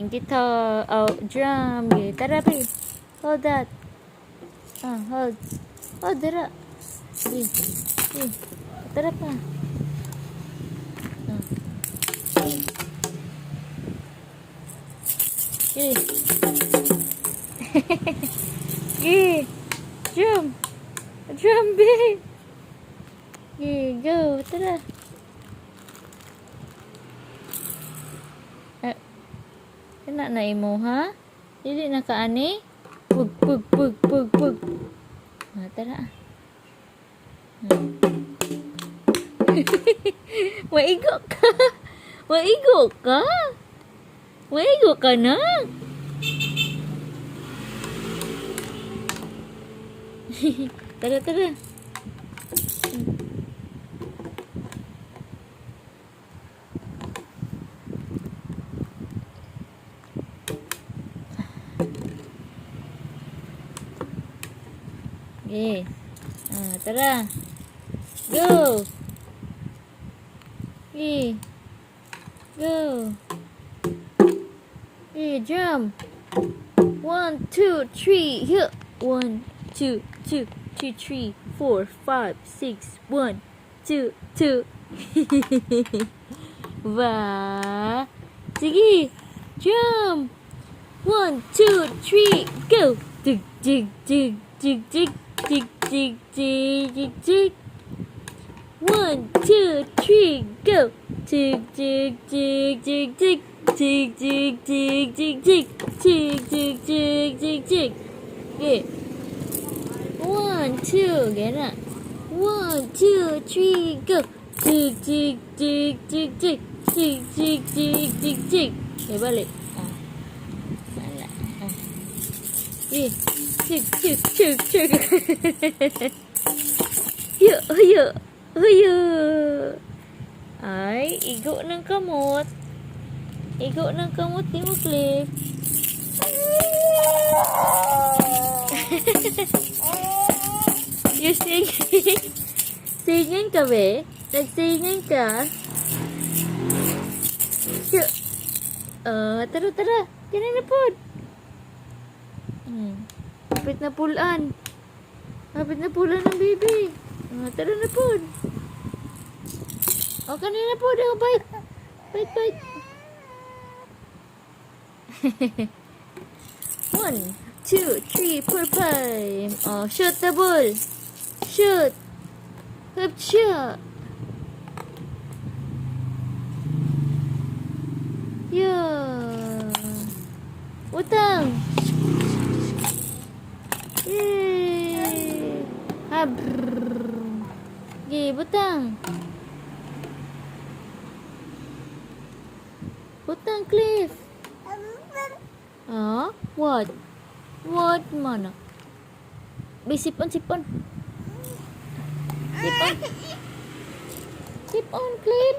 Guitar, oh, drum, yeah. Tara, babe. Hold that. Hold. Hold, tara. Yeah. Yeah. Tara pa. Yeah. Yeah. Drum. Drum, babe. Yeah, go. Tara. Kena na imo, ha? Dili na ka ani? Pug, pug, pug, pug, pug. Tara. Maigo ka. Maigo ka. Maigo ka na. Tara, tara. Okay. Tara. Go. Okay. Go. Okay, jump. 1, 2, 3. Here. 1, 2, 2, 2, 3, 4, 5, 6. 1, 2, 2. Ba. Sige. Jump. 1, 2, 3. Go. Dig, dig, dig, dig, dig. Jig, jig, jig, jig, jig. 1, 2, 3, go. Jig, jig, jig, jig, jig. Jig, jig, jig, jig, jig. Jig, jig, jig, jig, jig. Okay. 1, 2, get up. 1, 2, 3, go. Jig, jig, jig, jig, jig. Jig, jig, jig, jig, jig. Okay, balik. Balik. Okay. Cik, cik, cik, cik. Yuk, yuk, yuk. Ay, igo ng kamot. Igo ng kamot ni mo, Cliff. You singing? Singing ka, be? Nag-singing ka? Yuk. Tara, tara. Ganun na po. Kapit na pulan. Kapit na pulan ng baby. Tara na po. Kanina po. Bite. Bite, bite. 1, 2, 3, 4, 5. Shoot the ball. Shoot. Good shot. Yeah. Utang. Yay! Okay, butang. Butang, Cliff. What? What mana? Sipon, sipon. Sipon. Sipon, Cliff.